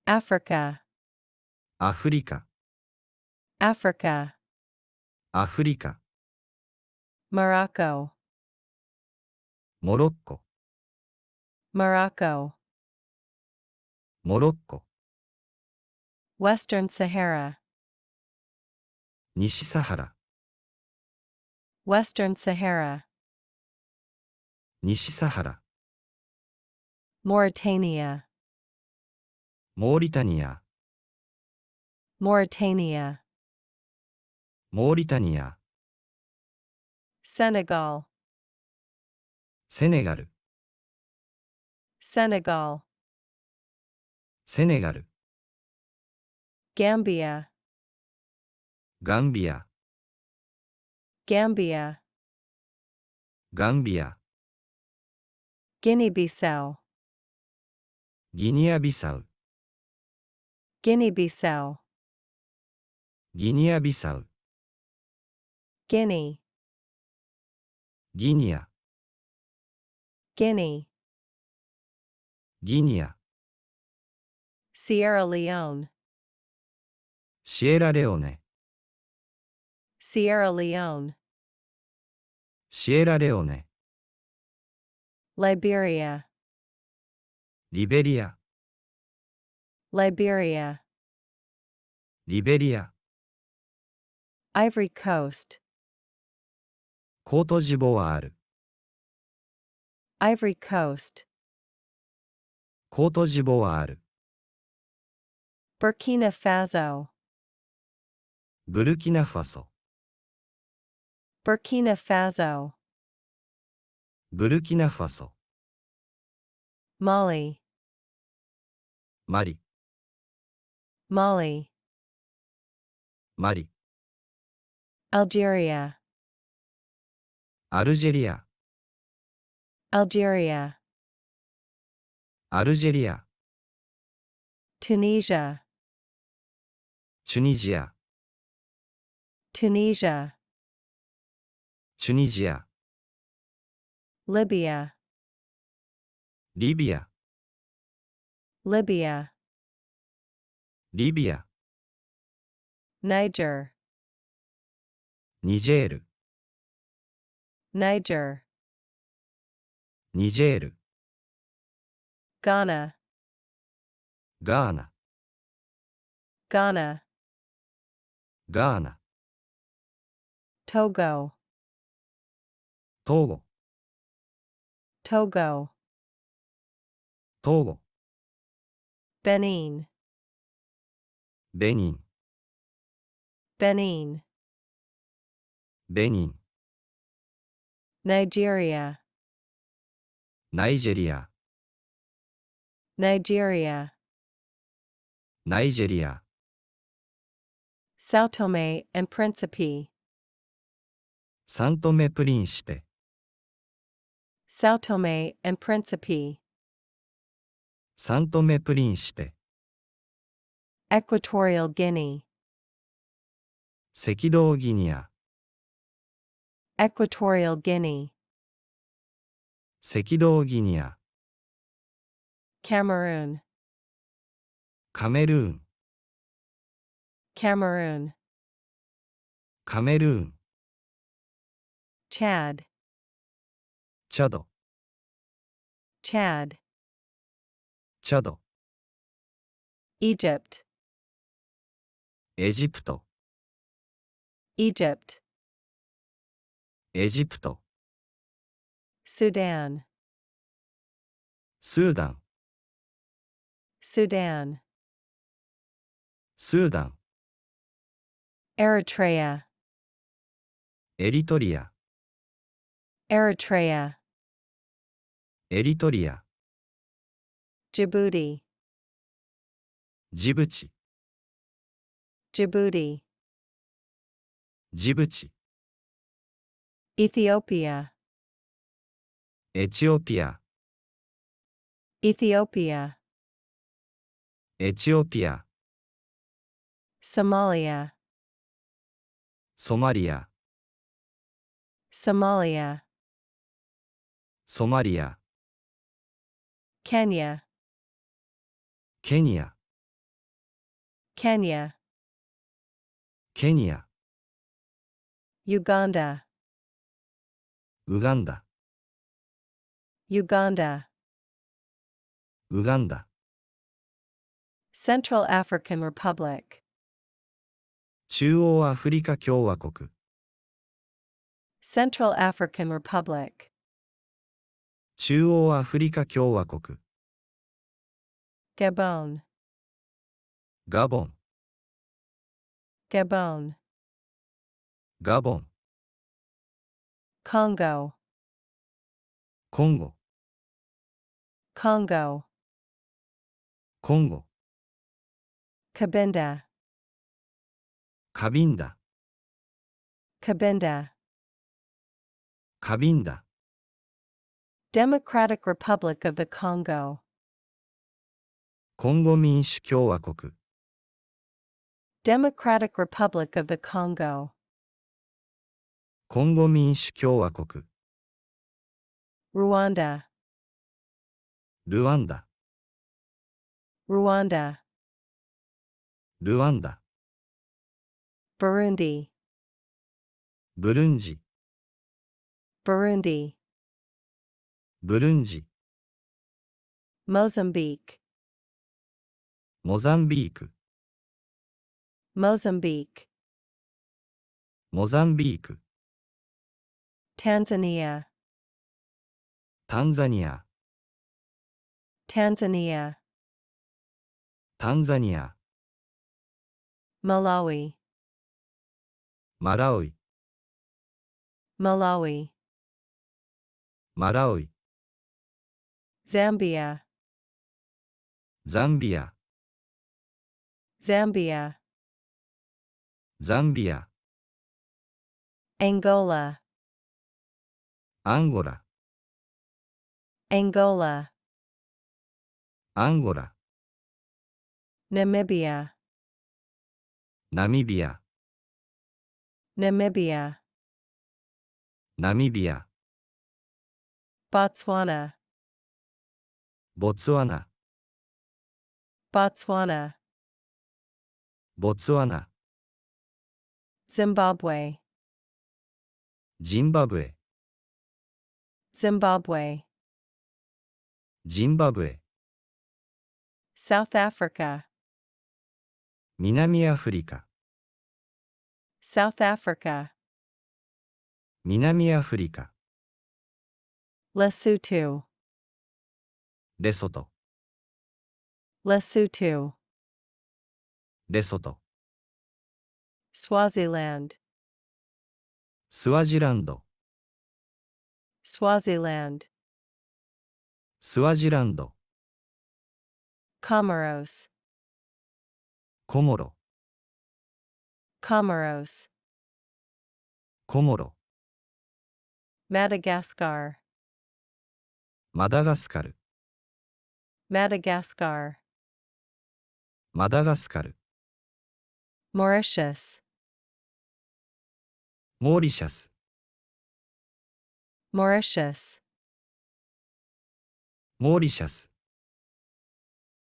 Africa, アフリカ、 Africa, アフリカ、 Morocco, モロッコ、 Morocco, モロッコ、 Western Sahara, 西サハラ、 Western Sahara, 西サハラ、 Mauritania, モーリタニア、 Mauritania, モーリタニア、 Senegal, セネガル、 Senegal, セネガル、 Gambia, ガンビア、 Gambia, ガンビア、 Guinea-Bissau, ギニアビサウ、 Guinea-Bissau, ギニアビサウ、 Guinea, ギニア、 Guinea, ギニア、 Sierra Leone, シエラレオネ、 Sierra Leone, シエラレオネ、 Liberia, リベリア、 Liberia, リベリア、 Ivory Coast, コートジボワール、 Ivory Coast, コートジボワール、 Burkina Faso, ブルキナファソ、 Burkina Faso, ブルキナファソ、 Mali, マリ、 Mali, マリ、 Algeria, アルジェリア、 Algeria, アルジェリア、 Tunisia, チュニジア、 Tunisia, チュニジア、 Libya, リビア、 Libya, リビア、 Niger, ニジェール、 Niger, ニジェール、 Ghana, ガーナ、 Ghana, ガーナ、 Togo, トーゴ、 Togo, トーゴ、 Benin, ベニン、 Benin, ベニン、 Nigeria, ナイジェリア、 Nigeria, ナイジェリア、 Sao Tome and Principe, サントメプリンシペ、 Sao Tome and Principe, サントメプリンシペ、 Equatorial Guinea, 赤道ギニア、 Equatorial Guinea, 赤道ギニア、 Cameroon, カメルーン、 Cameroon, カメルーン、 Chad, チャド、 Chad, チャド、 Egypt, エジプト、 Egypt, エジプト、 Sudan, スーダン、 Sudan, スーダン、 Eritrea, エリトリア、 Eritrea, エリトリア、 Djibouti, ジブチ、 Djibouti, ジブチ、 Ethiopia, エチオピア、 Ethiopia, エチオピア、 Somalia, ソマリア、 Somalia, ソマリア、 Kenya, ケニア、Kenya, ケニア、 Uganda, ウガンダ、 Uganda, ウガンダ、 Central African Republic, 中央アフリカ共和国、 Central African Republic, 中央アフリカ共和国、 Gabon, ガボン、 Gabon, ガボン、 Congo, コンゴ、 Congo, コンゴ、 Cabinda, カビンダ、 Cabinda, カビンダ、 Democratic Republic of the Congo, コンゴ民主共和国、 Democratic Republic of the Congo, コンゴ民主共和国、 Rwanda, ルワンダ、 Rwanda, ルワンダ、 Burundi, ブルンジ、 Burundi, ブルンジ、 Mozambique, モザンビーク、 Mozambique, モザンビーク、 Tanzania, タンザニア、 Tanzania, タンザニア、 Malawi, マラウイ、 Malawi, マラウイ、 Zambia, ザンビア、 Zambia, ザンビア、 Angola, アンゴラ、 Angola, アンゴラ、 Namibia, ナミビア、 Namibia, ナミビア、 Botswana, ボツワナ、 Botswana, ボツワナ、 Zimbabwe, ジンバブエ、 Zimbabwe, ジンバブエ、 South Africa, 南アフリカ、 South Africa, 南アフリカ、 Lesotho, レソト、 Lesotho, レソト、 Swaziland, スワジランド、 Swaziland, スワジランド、 Comoros, コモロ、 Comoros, コモロ、 Madagascar, マダガスカル、 Madagascar, マダガスカル、 Mauritius, モーリシャス、 Mauritius, モーリシャス、